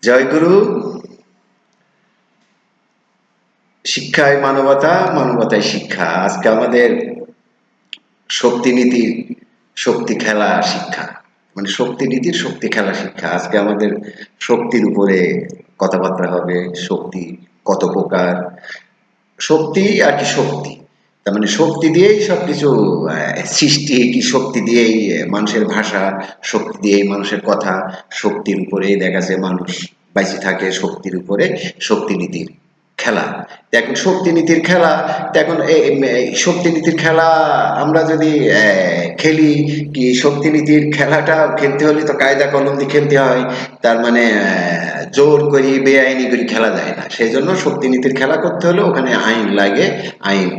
জয়গুরু। শিক্ষায় মানবতা, মানবতায় শিক্ষা। আজকে আমাদের শক্তি নীতির শক্তি খেলা শিক্ষা, মানে শক্তি নীতির শক্তি খেলা শিক্ষা। আজকে আমাদের শক্তির উপরে কথাবার্তা হবে। শক্তি কত প্রকার, শক্তি আর কি শক্তি, তার মানে শক্তি দিয়েই সবকিছু সৃষ্টি, কি শক্তি দিয়েই মানুষের ভাষা, শক্তি দিয়েই মানুষের কথা, শক্তির উপরেই দেখা যায় মানুষ বেঁচে থাকে, শক্তির উপরে শক্তি নীতির খেলা। এখন শক্তি নীতির খেলা, এখন এই শক্তি নীতির খেলা আমরা যদি খেলি, কি শক্তি নীতির খেলাটা খেলতে হলে তো কায়দা কলম দিয়ে খেলতে হয়। তার মানে জোর করি বেআইনি করি খেলা যায় না। সেই জন্য শক্তি নীতির খেলা করতে হলে ওখানে আইন লাগে, আইন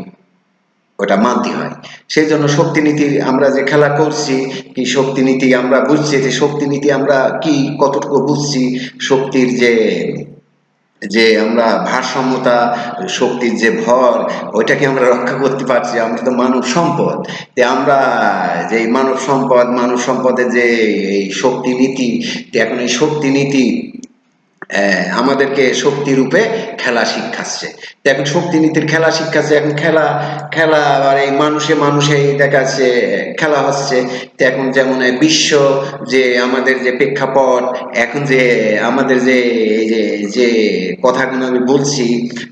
ওটা মানতে হয়। সেই জন্য শক্তি নীতি আমরা যে খেলা করছি, কি শক্তি নীতি আমরা বুঝছি, যে শক্তি নীতি আমরা কি কতটুকু বুঝছি, শক্তির যে যে আমরা ভারসাম্যতা, শক্তির যে ভর, ওইটাকে আমরা রক্ষা করতে পারছি। আমরা তো মানব সম্পদ, যে আমরা যে মানব সম্পদ, মানব সম্পদের যে এই শক্তি নীতি, এখন এই শক্তি নীতি আমাদেরকে শক্তি রূপে খেলা শিখাচ্ছে। এখন শক্তি নীতির খেলা শিখাচ্ছে। এখন খেলা খেলা আবার এই মানুষে মানুষে দেখাচ্ছে খেলা হচ্ছে। তো এখন যেমন বিশ্ব যে আমাদের যে প্রেক্ষাপট, এখন যে আমাদের যে এই যে যে কথাগুলো আমি বলছি,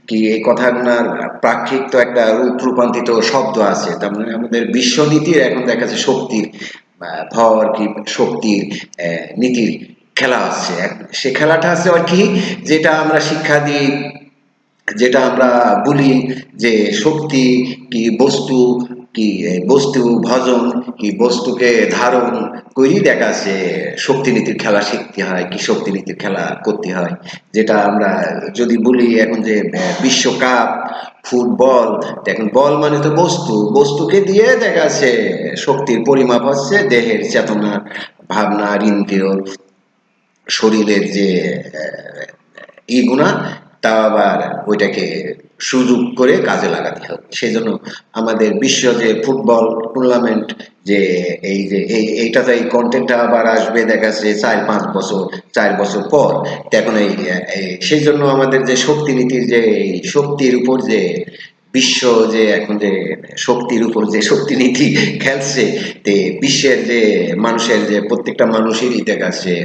কি এই কথাগুলোর প্রাক্ষিক তো একটা রূপান্তরিত শব্দ আছে। তার মানে আমাদের বিশ্ব নীতির এখন দেখাচ্ছে শক্তির ভর, কি শক্তির নীতির খেলা হচ্ছে। সে খেলাটা আছে আর কি, যেটা আমরা শিক্ষা দিই, যেটা আমরা বলি যে শক্তি কি বস্তু, কি বস্তু ভজন, কি বস্তুকে ধারণ করি দেখাচ্ছে শক্তি নীতির খেলা শিখতে হয়, কি শক্তি নীতির খেলা করতে হয়। যেটা আমরা যদি বলি এখন যে বিশ্বকাপ, ফুটবল, এখন বল মানে তো বস্তু, বস্তুকে দিয়ে দেখাচ্ছে শক্তির পরিমাপ হচ্ছে দেহের চেতনা, ভাবনা, ইন্দ্রিয়, শরীরের যে ইগুনা, তা আবার ওইটাকে সুযোগ করে কাজে লাগাতে হবে। সেই জন্য আমাদের বিশ্ব যে ফুটবল টুর্নামেন্ট, যে এই যে এইটাতে এই কন্টেন্টটা আবার আসবে দেখাচ্ছে 4-5 বছর, 4 বছর পর। তো এখন সেই জন্য আমাদের যে শক্তি নীতির যে এই শক্তির উপর যে বিশ্ব, যে এখন যে শক্তির উপর যে শক্তি নীতি খেলছে, তে বিশ্বের যে মানুষের যে প্রত্যেকটা মানুষেরই দেখাচ্ছে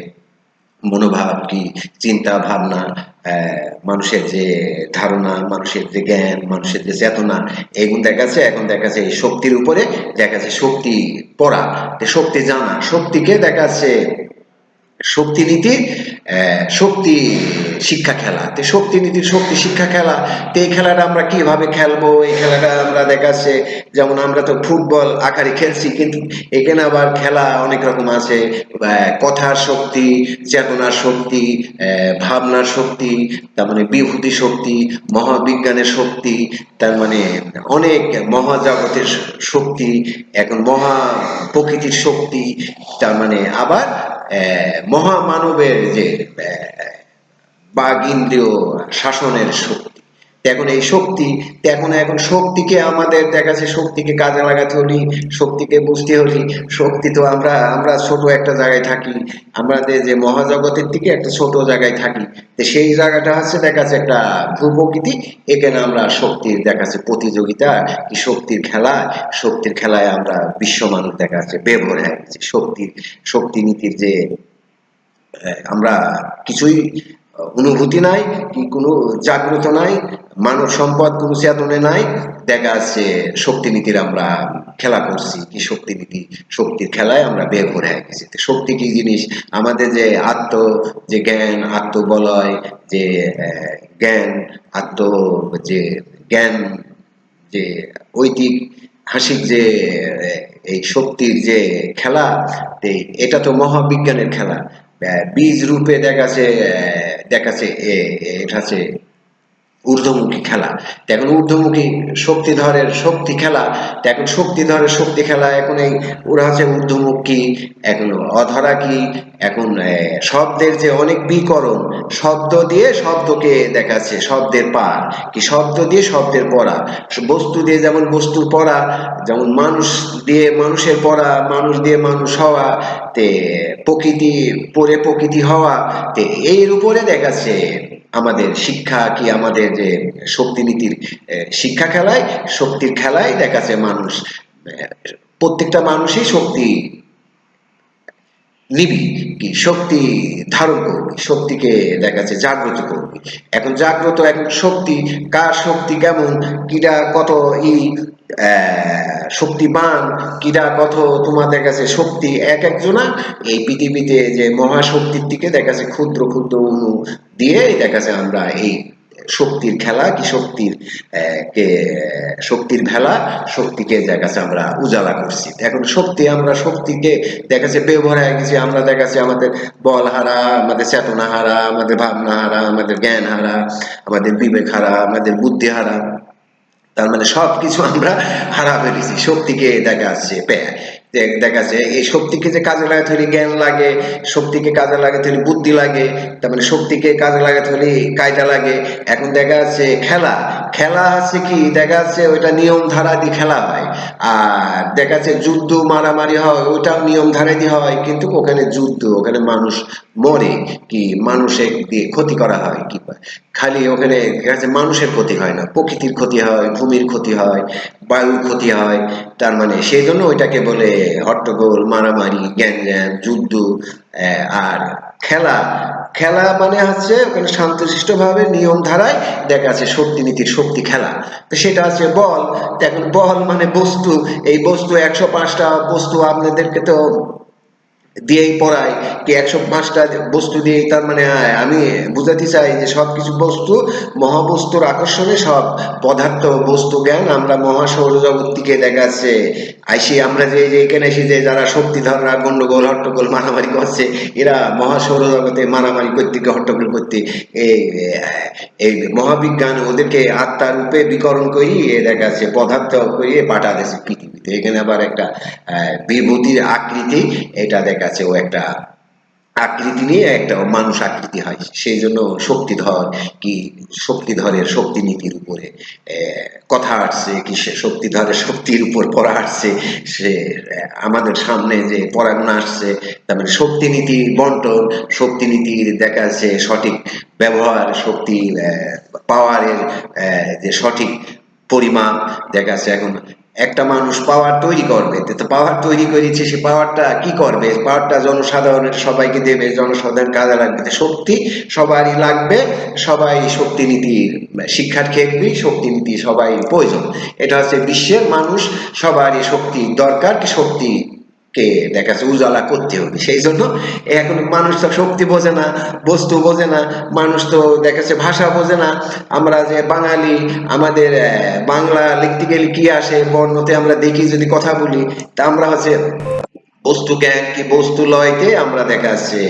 মনোভাব, কি চিন্তা ভাবনা, মানুষের যে ধারণা, মানুষের যে জ্ঞান, মানুষের যে চেতনা, এগুলো দেখাচ্ছে। এখন দেখাচ্ছে এই শক্তির উপরে দেখাচ্ছে শক্তি পড়া, শক্তি জানা, শক্তিকে দেখাচ্ছে শক্তি নীতির শক্তি শিক্ষা খেলা। তো শক্তি নীতির শক্তি শিক্ষা খেলা, তো এই খেলাটা আমরা কিভাবে খেলবো, এই খেলাটা আমরা দেখাচ্ছে যেমন আমরা তো ফুটবল আকারে খেলছি, কিন্তু এখানে আবার খেলা অনেক রকম আছে। কথার শক্তি, চেতনার শক্তি, ভাবনার শক্তি, তার মানে বিভূতি শক্তি, মহাবিজ্ঞানের শক্তি, তার মানে অনেক মহাজগতের শক্তি, এখন মহা প্রকৃতির শক্তি, তার মানে আবার মহামানবের যে বাঘ ইন্দ্রিয় শাসনের শক্তি। এখন এই শক্তি, এখন শক্তিকে আমাদের দেখাচ্ছে, শক্তিকে কাজে লাগাতে হলি, শক্তিকে বুঝতে হলি। শক্তি তো আমরা আমরা ছোট একটা জায়গায় থাকি, আমাদের যে মহাজগতের থেকে একটা ছোট জায়গায় থাকি। তো সেই জায়গাটা হচ্ছে দেখাচ্ছে একটা ভূপ্রকৃতি। এখানে আমরা শক্তির দেখাচ্ছে প্রতিযোগিতা, কি শক্তির খেলা, শক্তির খেলায় আমরা বিশ্ব মানুষ দেখাচ্ছে বেভর হয়ে গেছে। শক্তির শক্তি নীতির যে আমরা কিছুই অনুভূতি নাই, কি কোনো জাগ্রত নাই, মানব সম্পদ কোনো চেতনে নাই, দেখা যাচ্ছে শক্তি নীতির আমরা খেলা করছি, কি শক্তি নীতি শক্তির খেলায় আমরা বের করে গেছি। শক্তি কি জিনিস, আমাদের যে যে জ্ঞান, আত্মবলয়, যে জ্ঞান, আত্ম যে জ্ঞান, যে ঐতিহাসিক যে এই শক্তির যে খেলা, এটা তো মহাবিজ্ঞানের খেলা। বীজ রূপে দেখাচ্ছে, দেখাচ্ছে এটা হচ্ছে ঊর্ধ্বমুখী খেলা। এখন ঊর্ধ্বমুখী শক্তিধরের শক্তি খেলা, এখন শক্তিধরের শক্তি খেলা, এখন এই ওরা হচ্ছে ঊর্ধ্বমুখী, এখন অধরা কি, এখন শব্দের যে অনেক বিকরণ, শব্দ দিয়ে শব্দকে দেখাচ্ছে শব্দের পার, কি শব্দ দিয়ে শব্দের পড়া, বস্তু দিয়ে যেমন বস্তুর পড়া, যেমন মানুষ দিয়ে মানুষের পড়া, মানুষ দিয়ে মানুষ হওয়া, তে প্রকৃতি পড়ে প্রকৃতি হওয়া, তে এর উপরে দেখাচ্ছে আমাদের শিক্ষা কি আমাদের যে শক্তিনীতির শিক্ষা খেলায় শক্তির খেলায় দেখাচ্ছে মানুষ প্রত্যেকটা মানুষই শক্তি নিবি কি শক্তি ধারণ করবি, শক্তিকে দেখা যাচ্ছে জাগ্রত করবি। এখন জাগ্রত এখন শক্তি কার শক্তি কেমন, কিরা কত ই শক্তিমান, কিরা কত তোমাদের কাছে শক্তি এক একজনা এই পৃথিবীতে যে মহাশক্তির দিকে দেখা যাচ্ছে ক্ষুদ্র ক্ষুদ্র অণু দিয়ে দেখা যাচ্ছে আমরা এই শক্তির খেলা কি শক্তির কে শক্তির ভেলা শক্তিকে দেখা যাচ্ছে আমরা উজালা করছি। এখন শক্তি আমরা শক্তিকে দেখা যাচ্ছে ব্যবহার হয়ে গেছি, আমরা দেখা যাচ্ছে আমাদের বল হারা, আমাদের চেতনা হারা, আমাদের ভাবনা হারা, আমাদের জ্ঞান হারা, আমাদের বিবেক হারা, আমাদের বুদ্ধি হারা, তার মানে সবকিছু আমরা হারা ফেলেছি শক্তিকে দেখা যাচ্ছে দেখা যাচ্ছে এই শক্তিকে যে কাজে লাগাতে হলে জ্ঞান লাগে, শক্তিকে কাজে লাগাতে হলে বুদ্ধি লাগে, তার মানে শক্তিকে কাজে লাগাতে হলে কায়দা লাগে। এখন দেখা যাচ্ছে খেলা খেলা আছে কি দেখা যাচ্ছে ওইটা নিয়ম ধারা দিয়ে খেলা হয়, আর দেখা যাচ্ছে যুদ্ধ মারামারি হয় ওইটাও নিয়ম ধারা দিয়ে হয়, কিন্তু ওখানে যুদ্ধ ওখানে মানুষ মরে কি মানুষের দিয়ে ক্ষতি করা হয় কি খালি ওখানে দেখা যাচ্ছে মানুষের ক্ষতি হয় না, প্রকৃতির ক্ষতি হয়, ভূমির ক্ষতি হয়, বায়ুর ক্ষতি হয়। তার মানে সেই জন্য ওইটাকে বলে হট্টগোল মারামারি গ্যাঞ্জাম যুদ্ধ। আর খেলা খেলা মানে হচ্ছে ওখানে শান্তশিষ্টভাবে নিয়ম ধারায় দেখা যাচ্ছে শক্তিনীতির শক্তি খেলা। তো সেটা হচ্ছে বল। তো এখন বল মানে বস্তু, এই বস্তু 105টা বস্তু আপনাদেরকে তো দিয়েই পড়ায় কি 105টা বস্তু দিয়ে, তার মানে আমি বুঝাতে চাই যে সবকিছু বস্তু মহাবস্তুর আকর্ষণে সব পদার্থ বস্তু জ্ঞান আমরা মহাসৌরজগৎ থেকে দেখাচ্ছে আইসি আমরা যে যে এখানে এসে যে যারা শক্তিধররা গন্ডগোল হট্টগোল মারামারি করছে, এরা মহাসৌরজগতে মারামারি করতে হট্টগোল করতে এই এই মহাবিজ্ঞান ওদেরকে আত্মার রূপে বিকরণ করি দেখাচ্ছে পদার্থ করিয়ে পাঠা দিয়েছে পৃথিবীতে। এখানে আবার একটা বিভূতির আকৃতি এটা দেখাচ্ছে ও একটা আকৃতি নিয়ে একটা মানুষ আকৃতি হয়, সেই জন্য শক্তিধর কি শক্তিধরের শক্তিনীতির উপরে কথা আসছে কি সে শক্তিধরের শক্তির উপর পড়া আসছে, সে আমাদের সামনে যে পড়াগুলো আসছে তার মানে শক্তিনীতি বন্টন শক্তিনীতির দেখা যাচ্ছে সঠিক ব্যবহার শক্তি পাওয়ারের যে সঠিক পরিমাপ দেখা যাচ্ছে। এখন একটা মানুষ পাওয়ার তৈরি করবে, তো পাওয়ার তৈরি করেছে সে পাওয়ারটা কি করবে, পাওয়ারটা জনসাধারণের সবাইকে দেবে, জনসাধারণ কাজে লাগবে, শক্তি সবারই লাগবে, সবাই শক্তি নীতির শিক্ষার ক্ষেত্রে শক্তি নীতি সবাই প্রয়োজন। এটা হচ্ছে বিশ্বের মানুষ সবারই শক্তি দরকার, কি শক্তি কে দেখা যাচ্ছে উজালা করতে হবে। সেই জন্য এখন মানুষ তো শক্তি বোঝে না, বস্তু বোঝে না, মানুষ তো দেখা যাচ্ছে ভাষা বোঝে না। আমরা যে বাঙালি আমাদের বাংলা লিখতে গেলে কি আসে বর্ণতে আমরা দেখি যদি কথা বলি, তা আমরা হচ্ছে বস্তু জ্ঞান কি বস্তু লয়তে আমরা দেখা যাচ্ছে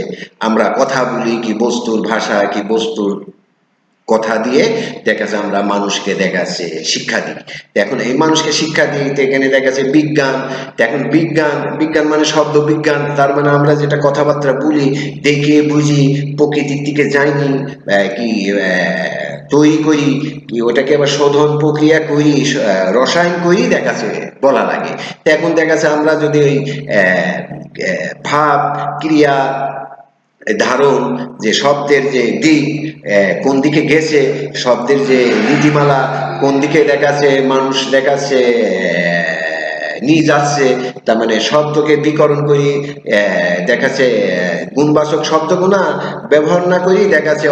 আমরা কথা বলি কি বস্তুর ভাষা কি বস্তুর কথা দিয়ে দেখা যাচ্ছে আমরা মানুষকে দেখা যাচ্ছে শিক্ষা দিই। এখন এই মানুষকে শিক্ষা দিই তো এখানে দেখা যাচ্ছে বিজ্ঞান। এখন বিজ্ঞান বিজ্ঞান মানে শব্দ বিজ্ঞান, তার মানে আমরা যেটা কথাবার্তা বলি দেখে বুঝি প্রকৃতির দিকে যাইনি কি তৈরি করি কি ওটাকে আবার শোধন প্রক্রিয়া করি রসায়ন করি দেখা যাচ্ছে বলা লাগে। তো এখন দেখা যাচ্ছে আমরা যদি ওই ভাব ক্রিয়া ধারণ যে শব্দের যে দিক কোন দিকে গেছে, শব্দের যে নীতিমালা কোন দিকে দেখাচ্ছে মানুষ দেখাচ্ছে নিয়ে যাচ্ছে, তার মানে শব্দকে বিকরণ করি দেখাচ্ছে গুণবাচক শব্দগুণা ব্যবহার না করি দেখাচ্ছে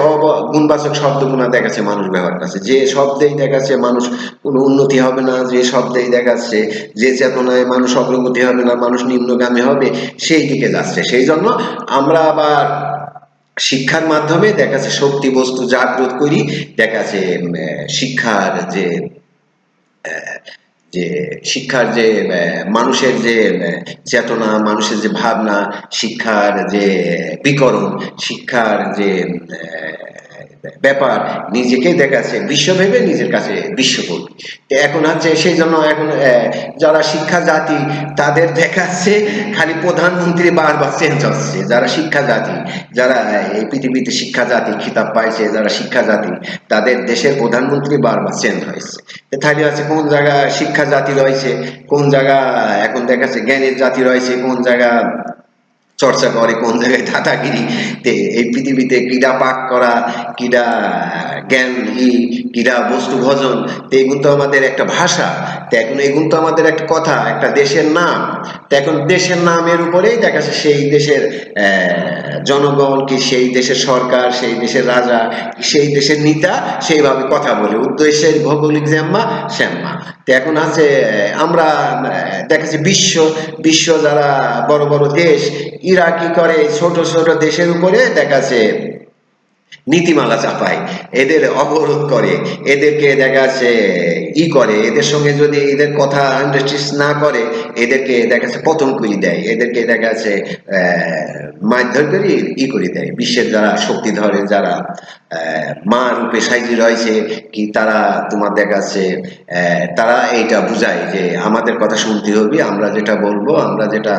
গুণবাচক শব্দগুণা দেখাচ্ছে মানুষ ব্যবহার করছে। যে শব্দেই দেখাচ্ছে মানুষ কোনো উন্নতি হবে না, যে শব্দেই দেখাচ্ছে যে চেতনায় মানুষ অগ্রগতি হবে না, মানুষ নিম্নগামী হবে, সেই দিকে যাচ্ছে। সেই জন্য আমরা আবার শিক্ষার মাধ্যমে দেখা যাচ্ছে শক্তি বস্তু জাগ্রত করি দেখা যাচ্ছে শিক্ষার যে যে শিক্ষার যে মানুষের যে চেতনা মানুষের যে ভাবনা শিক্ষার যে বিকরণ শিক্ষার যে ব্যাপার নিজেকে দেখাচ্ছে বিশ্ব ভেবে নিজের কাছে বিশ্ব করবে। এখন হচ্ছে সেই জন্য এখন যারা শিক্ষা জাতি তাদের দেখাচ্ছে খালি প্রধানমন্ত্রী বারবার চেঞ্জ হচ্ছে। যারা শিক্ষা জাতি যারা এই পৃথিবীতে শিক্ষা জাতি খিতাব পাইছে যারা শিক্ষা জাতি তাদের দেশের প্রধানমন্ত্রী বারবার চেঞ্জ হয়েছে। তাহলে আছে কোন জায়গা শিক্ষা জাতি রয়েছে, কোন জায়গা এখন দেখাচ্ছে জ্ঞানের জাতি রয়েছে, কোন জায়গা চর্চা করে, কোন জায়গায় দাদাগিরি। এই পৃথিবীতে ক্রীড়া পাক করা, ক্রীড়া জ্ঞান ক্রীড়া বস্তু ভজন, তো এগুলো তো আমাদের একটা ভাষা। তো এখন এগুলো তো আমাদের একটা কথা, একটা দেশের নাম। তো এখন দেশের নামের উপরেই দেখা যাচ্ছে সেই দেশের জনগণ কি, সেই দেশের সরকার, সেই দেশের রাজা, সেই দেশের নেতা সেইভাবে কথা বলে, উদ্দেশ্যের ভৌগোলিক জ্যাম্মা শ্যাম্মা। তো এখন আছে আমরা দেখা যাচ্ছে বিশ্ব বিশ্ব যারা বড় বড় দেশ, ইরা কি করে, ছোট ছোট দেশের উপরে দেখা যাচ্ছে নীতিমালা চাপায়, এদের অবরোধ করে, এদেরকে দেখা যাচ্ছে করে, এদের সঙ্গে যদি এদের কথা আন্ডারস্ট্যান্ড না করে, এদেরকে দেখা যাচ্ছে পতন করে দেয়, এদেরকে দেখা যাচ্ছে মারধর করে করে দেয়। বিশ্বের যারা শক্তিধরের, যারা মা রূপে সাইজি রয়েছে কি, তারা তোমার দেখা যাচ্ছে তারা এইটা বুঝায় যে আমাদের কথা শুনতে হবে, আমরা যেটা বলবো, আমরা যেটা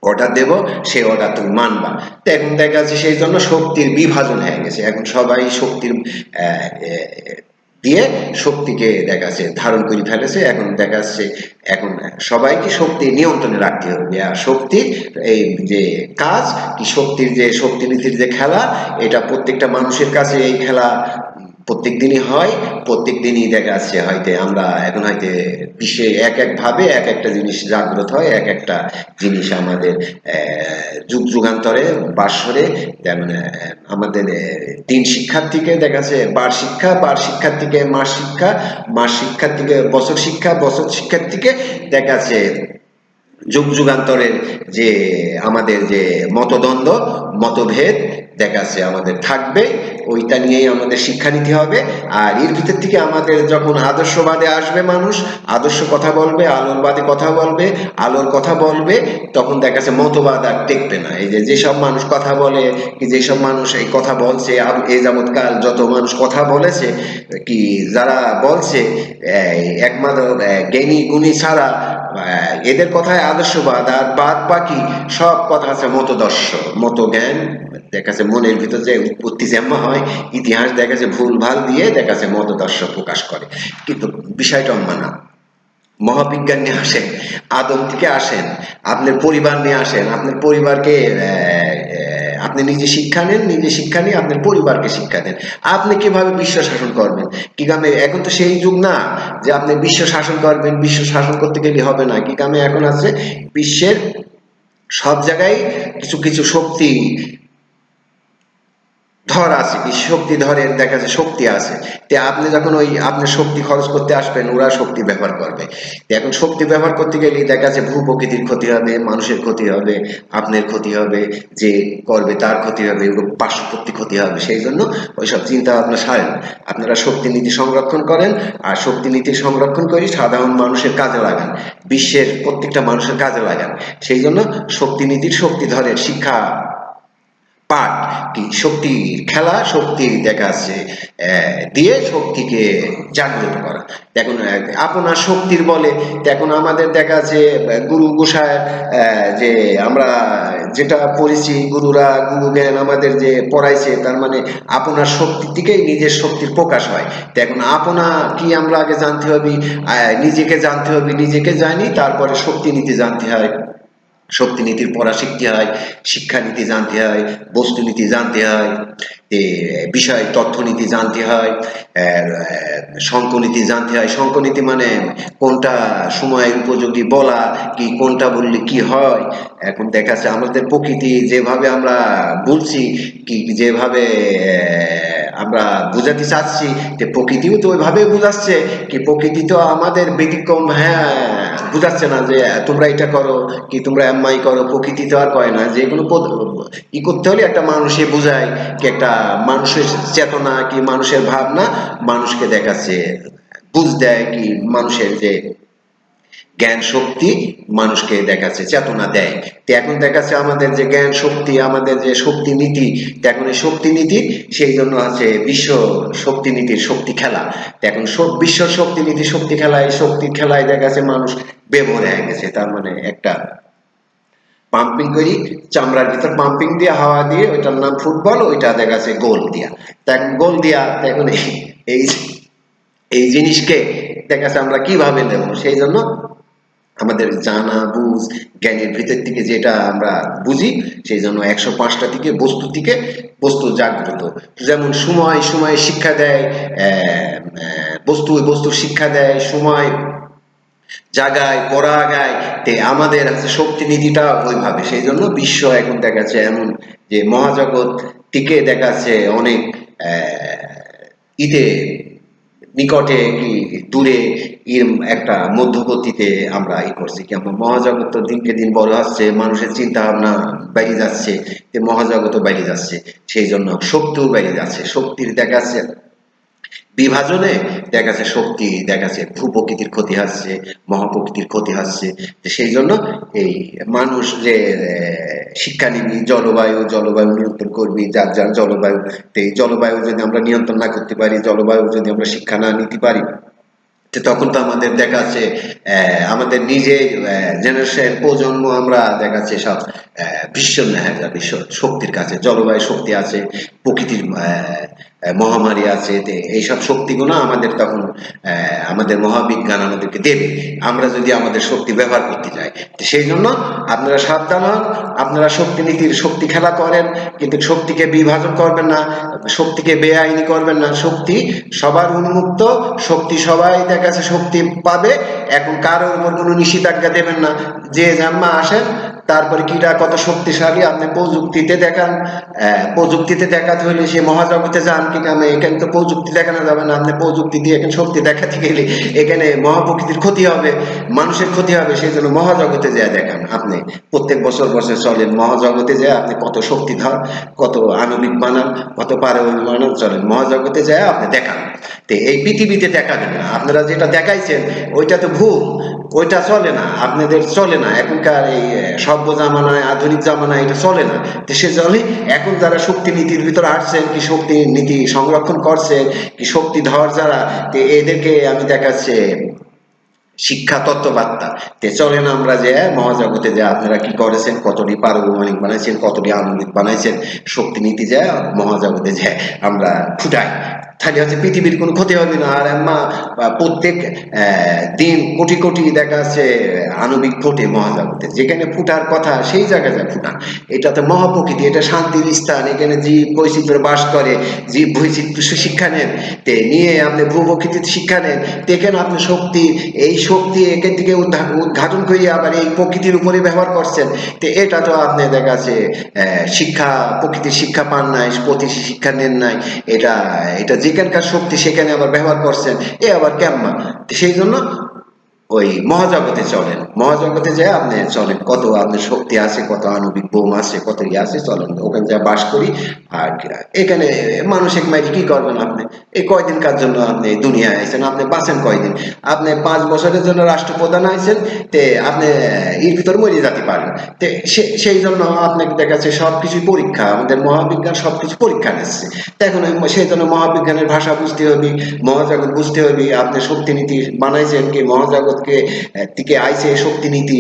অর্ডার দেব, সেই অর্ডার তুমি মানবা। তো এখন দেখা যাচ্ছে সেই জন্য শক্তির বিভাজন হয়ে গেছে, এখন সবাই শক্তির দিয়ে শক্তিকে দেখা যাচ্ছে ধারণ করে ফেলেছে। এখন দেখা যাচ্ছে এখন সবাইকে শক্তি নিয়ন্ত্রণে রাখতে হবে, আর শক্তির এই যে কাজ কি, শক্তির যে শক্তিনীতির যে খেলা, এটা প্রত্যেকটা মানুষের কাছে এই খেলা প্রত্যেক দিনই হয়। প্রত্যেক দিনই দেখা যাচ্ছে হয়তো আমরা এখন হয়তো বিশ্বে এক এক ভাবে এক একটা জিনিস জাগ্রত হয়, এক একটা জিনিস আমাদের যুগ যুগান্তরে বাৎসরে, যেমন আমাদের ৩ শিক্ষার থেকে দেখা যাচ্ছে বার শিক্ষা, বার শিক্ষার থেকে মাস শিক্ষা, মাস শিক্ষার থেকে বছর শিক্ষা, বছর শিক্ষার থেকে দেখা যাচ্ছে যুগ যুগান্তরের যে আমাদের যে মতদ্বন্দ্ব, মতভেদ দেখা যাচ্ছে আমাদের থাকবে, ওইটা নিয়েই আমাদের শিক্ষা নিতে হবে। আর এর ভিতর থেকে আমাদের যখন আদর্শবাদে আসবে, মানুষ আদর্শ কথা বলবে, আলোরবাদে কথা বলবে, আলোর কথা বলবে, তখন দেখা যাচ্ছে মতবাদ আর টেকবে না। এই যে যেসব মানুষ কথা বলে কি, যেসব মানুষ এই কথা বলছে, এই যাবৎকাল যত মানুষ কথা বলেছে কি, যারা বলছে একমাত্র জ্ঞানী গুণী ছাড়া এদের কথায় আদর্শবাদ, আর বাদ বাকি সব কথা আছে মতদর্শ, মত জ্ঞান দেখা যাচ্ছে মনের ভিতর যে উৎপত্তি জ্যাম্মা হয়, ইতিহাস দেখা যাচ্ছে ভুল ভাল দিয়ে দেখা যাচ্ছে মতদর্শ প্রকাশ করে। কিন্তু বিষয়টা অন্য না। মহাবিজ্ঞান নিয়ে আসেন, আদম থেকে আসেন, আপনার পরিবার নিয়ে আসেন, আপনার পরিবারকে আপনি নিজে শিক্ষা নেন, নিজে শিক্ষা নিয়ে আপনার পরিবারকে শিক্ষা দেন। আপনি কিভাবে বিশ্ব শাসন করবেন? কি কামে এখন তো সেই যুগ না যে আপনি বিশ্ব শাসন করবেন, বিশ্ব শাসন করতে গেলে হবে না। কি কামে এখন আছে বিশ্বের সব জায়গায় কিছু কিছু শক্তি ধর আছে, কি শক্তি ধরের দেখা যাচ্ছে শক্তি আছে। তে আপনি যখন ওই আপনি শক্তি খরচ করতে আসবেন, ওরা শক্তি ব্যবহার করবে। এখন শক্তি ব্যবহার করতে গেলে দেখা যাচ্ছে ভূ প্রকৃতির ক্ষতি হবে, মানুষের ক্ষতি হবে, আপনার ক্ষতি হবে, যে করবে তার ক্ষতি হবে, পার্শ্ববর্তী ক্ষতি হবে। সেই জন্য ওইসব চিন্তা ভাবনা সারেন, আপনারা শক্তি নীতি সংরক্ষণ করেন, আর শক্তি নীতি সংরক্ষণ করে সাধারণ মানুষের কাজে লাগান, বিশ্বের প্রত্যেকটা মানুষের কাজে লাগান। সেই জন্য শক্তি নীতির শক্তিধরের শিক্ষা পাঠ কি, শক্তির খেলা, শক্তির দেখা যাচ্ছে দিয়ে শক্তিকে জাগ্রত করা। দেখুন আপনার শক্তির বলে এখন আমাদের দেখা যাচ্ছে গুরু গোসাই যে আমরা যেটা পড়েছি, গুরুরা গুরু জ্ঞান আমাদের যে পড়াইছে, তার মানে আপনার শক্তি থেকেই নিজের শক্তির প্রকাশ হয়। এখন আপনা কি আমরা আগে জানতে হবে, নিজেকে জানতে হবে, নিজেকে জানি তারপরে শক্তি নীতি জানতে হয়, শক্তিনীতির পড়া শিখতে হয়, শিক্ষানীতি জানতে হয়, বস্তুনীতি জানতে হয়, বিষয় তথ্যনীতি জানতে হয়, সংকনীতি জানতে হয়। সংকনীতি মানে কোনটা সময়ের উপযোগী বলা, কি কোনটা বললে কি হয়। এখন দেখা যাচ্ছে আমাদের প্রকৃতি যেভাবে আমরা বলছি কি, যেভাবে আমরা বুঝাতে চাচ্ছি, যে প্রকৃতিও তো ওইভাবে বুঝাচ্ছে কি, প্রকৃতি তো আমাদের ব্যতিক্রম, হ্যাঁ বুঝাচ্ছে না যে তোমরা এটা করো কি, তোমরা এমআই করো। প্রকৃতি তো আর কয় না যে কোনো ই করতে হলে একটা মানুষে বোঝায় কি, একটা মানুষের চেতনা কি, মানুষের ভাবনা মানুষকে দেখাচ্ছে, বুঝ দেয় কি, মানুষের যে জ্ঞান শক্তি মানুষকে দেখাচ্ছে চেতনা দেয়। তো এখন দেখাচ্ছে আমাদের যে জ্ঞান শক্তি, আমাদের যে শক্তি নীতি, এখন এই শক্তি নীতি সেই জন্য আছে বিশ্ব শক্তি নীতির শক্তি খেলা। এখন বিশ্ব শক্তি নীতি শক্তি খেলা, এই শক্তির খেলায় দেখাচ্ছে মানুষ বেভর হয়ে গেছে। তার মানে একটা পাম্পিং করি, চামড়ার ভিতর পাম্পিং দিয়ে হাওয়া দিয়ে, ওইটার নাম ফুটবল, ওইটা দেখাচ্ছে গোল দিয়া। এখন গোল দিয়া এখন এই এই জিনিসকে দেখাচ্ছে আমরা কিভাবে নেব। সেই জন্য আমাদের জানা বুঝ জ্ঞানের ভিতর থেকে যেটা আমরা বুঝি, সেই জন্য 105টা থেকে বস্তু জাগ্রত। যেমন সময় সময় শিক্ষা দেয়, বস্তুর শিক্ষা দেয়, সময় জাগায় পরাগায়। তে আমাদের আছে শক্তি নীতিটা ওইভাবে। সেই জন্য বিশ্ব এখন দেখা যাচ্ছে এমন যে মহাজগৎ থেকে দেখা যাচ্ছে অনেক ইতে নিকটে কি দূরে একটা মধ্যবর্তীতে আমরা করছি কি, আমরা মহাজগৎ তো দিনকে দিন বড় হচ্ছে, মানুষের চিন্তা ভাবনা বেড়ে যাচ্ছে, মহাজগৎও বেড়ে যাচ্ছে, সেই জন্য শক্তিও বেড়ে যাচ্ছে। শক্তির দেখা যাচ্ছে বিভাজনে দেখা যাচ্ছে শক্তি দেখা যাচ্ছে ভূপ্রকৃতির ক্ষতি হচ্ছে, মহাপ্রকৃতির ক্ষতি হচ্ছে। সেই জন্য এই মানুষ যে শিক্ষা নিবি, জলবায়ু নিয়ন্ত্রণ করবি, যার যার জলবায়ু, এই জলবায়ু যদি আমরা নিয়ন্ত্রণ না করতে পারি, জলবায়ু যদি আমরা শিক্ষা না নিতে পারি, তখন তো আমাদের দেখা যাচ্ছে আমাদের নিজের জেনারেশন প্রজন্ম আমরা দেখা যাচ্ছে সব বিশ্বন্ন হয়ে যাবে শক্তির কাছে। জলবায়ু শক্তি আছে, প্রকৃতির মহামারী আছে, এইসব শক্তিগুলো আমাদের তখন আমাদের মহাবিজ্ঞান আমাদেরকে দেবে, আমরা যদি আমাদের শক্তি ব্যবহার করতে যাই। সেই জন্য আপনারা সাবধান হন, আপনারা শক্তি নীতির শক্তি খেলা করেন, কিন্তু শক্তিকে বিভাজন করবেন না, শক্তিকে বেআইনি করবেন না। শক্তি সবার উন্মুক্ত, শক্তি সবাই দেখা গেছে শক্তি পাবে। এখন কারোর উপর কোনো নিষেধাজ্ঞা দেবেন না, যে জাম্মা আসেন, তারপরে কিটা কত শক্তিশালী আপনি প্রযুক্তিতে দেখান, প্রযুক্তিতে দেখাতে হলে সে মহাজগতে যান কি কামে, এখানে তো প্রযুক্তি দেখানো যাবে না। আপনি প্রযুক্তি দিয়ে এখানে শক্তি দেখাতে গেলে এখানে মহাপ্রকৃতির ক্ষতি হবে, মানুষের ক্ষতি হবে। সেই জন্য মহাজগতে যায় দেখান। আপনি প্রত্যেক বছর চলেন মহাজগতে যায়, আপনি কত শক্তিধর, কত আণবিক বানান, কত পারমাণবিক বানান, চলেন মহাজগতে যায় আপনি দেখান। তো এই পৃথিবীতে দেখাবেন না, আপনারা যেটা দেখাইছেন ওইটা তো ভুল, ওইটা চলে না, আপনাদের চলে না। এখনকার এই সভ্য জামানায়, আধুনিক জামানায় এটা চলে না। তো সে চলে এখন যারা শক্তি নীতির ভিতরে আসছেন, কি শক্তি নীতি সংরক্ষণ করছেন, কি শক্তিধর যারা, তো এদেরকে আমি দেখাচ্ছে শিক্ষা তত্ত্ববার্তা তে চলেন আমরা যে মহাজগতে যে আপনারা কি করেছেন, কতটি পারমাণবিক বানাইছেন, কতটি আণবিক বানাইছেন, শক্তি নীতি যায় মহাজগতে যায় আমরা ফুটাই, তাহলে হচ্ছে পৃথিবীর কোনো ক্ষতি হবে না। আর প্রত্যেক দিন কোটি কোটি দেখা যাচ্ছে আণবিক ফোটে মহাজগতে, যেখানে ফুটার কথা সেই জায়গায় যায় ফুটান। এটা তো মহাপ্রকৃতি, এটা শান্তির স্থান, এখানে জীব বৈচিত্র্য বাস করে, জীব বৈচিত্র্য শিক্ষা নেন, তে নিয়ে আপনি ভূপ্রকৃতির শিক্ষা নেন, দেখেন আপনি শক্তি, এই শক্তি এখান থেকে উদ্ঘাটন করিয়ে আবার এই প্রকৃতির উপরে ব্যবহার করছেন। তো এটা তো আপনি দেখা যাচ্ছে শিক্ষা, প্রকৃতির শিক্ষা পান নাই, প্রকৃতির শিক্ষা নেন নাই, এটা এটা যেখানকার শক্তি সেখানে আবার ব্যবহার করছেন, এ আবার কেমন। সেই জন্য ওই মহাজগতে চলেন, মহাজগতে যায় আপনি চলেন, কত আপনার শক্তি আছে, কত আণবিক বোম আছে, কত আছে, চলেন ওখানে যা বাস করি। আর এখানে মানসিক মাইরি কি করবেন আপনি, এই কয়দিনকার জন্য আপনি দুনিয়ায় আইছেন, আপনি বাঁচেন কয়দিন, আপনি 5 বছরের জন্য রাষ্ট্রপ্রধান আইছেন, তে আপনি এর ভিতর মরে যেতে পারেন। তে সেই জন্য আপনাকে দেখাচ্ছে সবকিছুই পরীক্ষা, আমাদের মহাবিজ্ঞান সবকিছু পরীক্ষা নিচ্ছে। এখন সেই জন্য মহাবিজ্ঞানের ভাষা বুঝতে হবে, মহাজগৎ বুঝতে হবে। আপনি শক্তি নীতি বানাইছেন কি মহাজগৎকে থেকে আইছে শক্তি নীতি,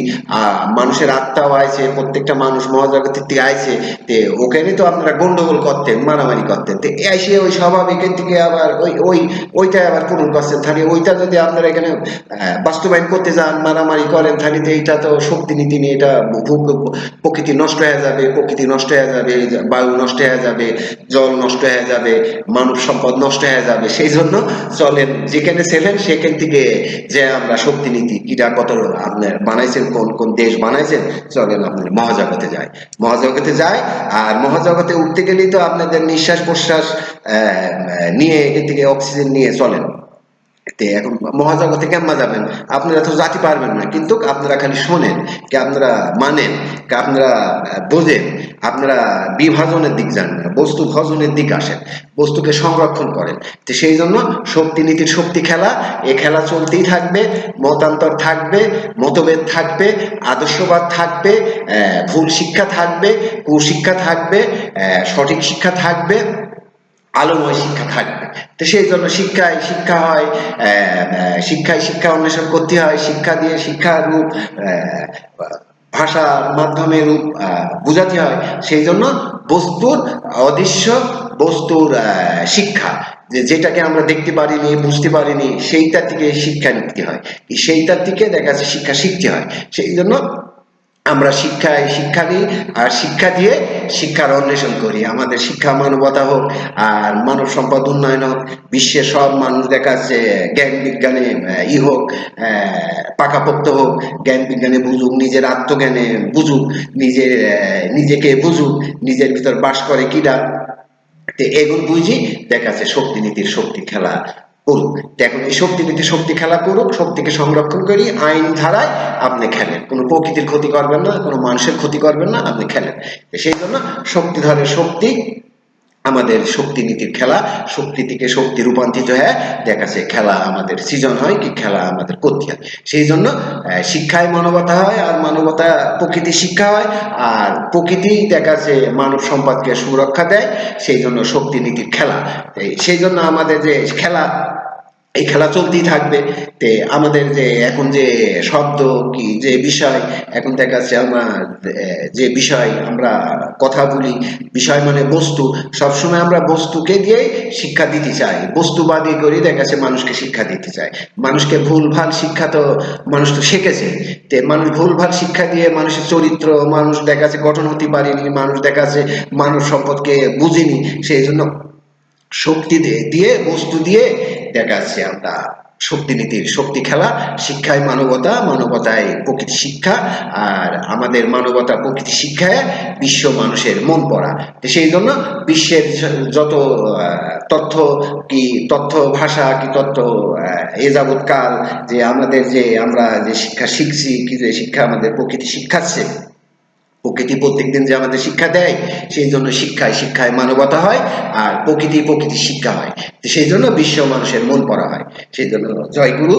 মানুষের আত্মাও আইছে, প্রত্যেকটা মানুষ মহাজগতের থেকে আইছে। তে ওখানে তো আপনারা গন্ডগোল করতেন, মারামারি করতেন, তো এসে ওই স্বাভাবিকের দিকে আবার ওইটা আবার পূরণ করছেন। তাহলে ওইটা যদি আপনারা এখানে বাস্তবায়ন করতে যান, মারামারি করেন, তাহলে তো এইটা তো শক্তি নীতি নিয়ে এটা প্রকৃতি নষ্ট হয়ে যাবে, প্রকৃতি নষ্ট হয়ে যাবে, বায়ু নষ্ট হয়ে যাবে, জল নষ্ট হয়ে যাবে, মানব সম্পদ নষ্ট হয়ে যাবে। সেই জন্য চলেন যেখানে ছিলেন সেখান থেকে যে আমরা শক্তি নীতি কিটা কত আপনার বানাইছেন, কোন কোন দেশ বানাইছেন, চলেন আপনার মহাজগতে যায়, মহাজগতে যায়। আর মহাজগতে উঠতে গেলেই তো আপনাদের নিঃশ্বাস প্রশ্বাস নিয়ে এখান থেকে অক্সিজেন নিয়ে চলেন। এখন মহাজগতে কেমন যাবেন, আপনারা তো জাতি পারবেন না, কিন্তু আপনারা খালি শোনেন, কি আপনারা মানেন, কি আপনারা বোঝেন, আপনারা বিভাজনের দিক যান না, বস্তু ভজনের দিক আসেন, বস্তুকে সংরক্ষণ করেন। তো সেই জন্য শক্তি নীতির শক্তি খেলা, এ খেলা চলতেই থাকবে, মতান্তর থাকবে, মতভেদ থাকবে, আদর্শবাদ থাকবে, ভুল শিক্ষা থাকবে, কুশিক্ষা থাকবে, সঠিক শিক্ষা থাকবে, আলোময় শিক্ষা থাকবে। তো সেই জন্য শিক্ষা হয়, শিক্ষায় শিক্ষা অন্বেষণ করতে হয়, শিক্ষা দিয়ে শিক্ষার রূপ ভাষার মাধ্যমে রূপ বুঝাতে হয়। সেই জন্য বস্তুর অদৃশ্য বস্তুর শিক্ষা, যেটাকে আমরা দেখতে পারিনি, বুঝতে পারিনি, সেইটা থেকে শিক্ষা নিতে হয়, সেইটার থেকে দেখা যাচ্ছে শিক্ষা শিখতে হয়। সেই জন্য আমরা শিক্ষা নিই, আর শিক্ষা দিয়ে শিক্ষার অন্বেষণ করি। আমাদের শিক্ষা মানবতা হোক, আর মানব সম্পদ উন্নয়ন হোক, বিশ্বের সব মানুষ দেখা যাচ্ছে জ্ঞান বিজ্ঞানে হোক, পাকাপোক্ত হোক, জ্ঞান বিজ্ঞানে বুঝুক, নিজের আত্মজ্ঞানে বুঝুক, নিজেকে বুঝুক, নিজের ভিতর বাস করে কিনা, তো এগুলো বুঝি দেখা যাচ্ছে শক্তি নীতির শক্তি খেলা করুক। তো এখন এই শক্তি নীতির শক্তি খেলা করুক, শক্তিকে সংরক্ষণ করি, আইন ধারায় আপনি খেলেন, কোনো প্রকৃতির ক্ষতি করবেন না, কোনো মানুষের ক্ষতি করবেন না, আপনি খেলেন। সেই জন্য শক্তিধরের শক্তি, আমাদের শক্তি নীতির খেলা, শক্তি থেকে শক্তি রূপান্তরিত হয়ে দেখা যাচ্ছে খেলা আমাদের সৃজন হয়, কি খেলা আমাদের করতে হয়। সেই জন্য শিক্ষায় মানবতা হয়, আর মানবতা প্রকৃতি শিক্ষা হয়, আর প্রকৃতি দেখা যাচ্ছে মানব সম্পদকে সুরক্ষা দেয়। সেই জন্য শক্তি নীতির খেলা। সেই জন্য আমাদের যে খেলা, এই খেলা চলতেই থাকবে। তে আমাদের যে এখন যে শব্দ কি যে বিষয়, এখন দেখা যাচ্ছে আমার যে বিষয় আমরা কথা বলি, বিষয় মানে বস্তু, সবসময় আমরা বস্তুকে দিয়ে শিক্ষা দিতে চাই, বস্তুবাদী করে দেখা যাচ্ছে মানুষকে শিক্ষা দিতে চাই। মানুষকে ভুল ভাল শিক্ষা তো মানুষ তো শিখেছে, তে মানুষ ভুল ভাল শিক্ষা দিয়ে মানুষের চরিত্র, মানুষ দেখা যাচ্ছে গঠন হতে পারেনি, মানুষ দেখা যাচ্ছে মানব সম্পদকে বুঝিনি। সেই জন্য শক্তি দিয়ে বস্তু দিয়ে দেখা যাচ্ছে আমরা শক্তি নীতির শক্তি খেলা, শিক্ষায় মানবতা, মানবতায় প্রকৃতি শিক্ষা, আর আমাদের মানবতা প্রকৃতি শিক্ষায় বিশ্ব মানুষের মন পড়া। সেই জন্য বিশ্বের যত তথ্য কি তথ্য ভাষা কি তথ্য এ যাবৎকাল যে আমাদের যে আমরা যে শিক্ষা শিখছি, কি যে শিক্ষা আমাদের প্রকৃতি শিক্ষাচ্ছে, প্রকৃতি প্রত্যেকদিন যে আমাদের শিক্ষা দেয়, সেই জন্য শিক্ষায় শিক্ষায় মানবতা হয়, আর প্রকৃতি প্রকৃতি শিক্ষা হয়। সেই জন্য বিশ্ব মানুষের মন পড়া হয়। সেই জন্য জয় গুরু।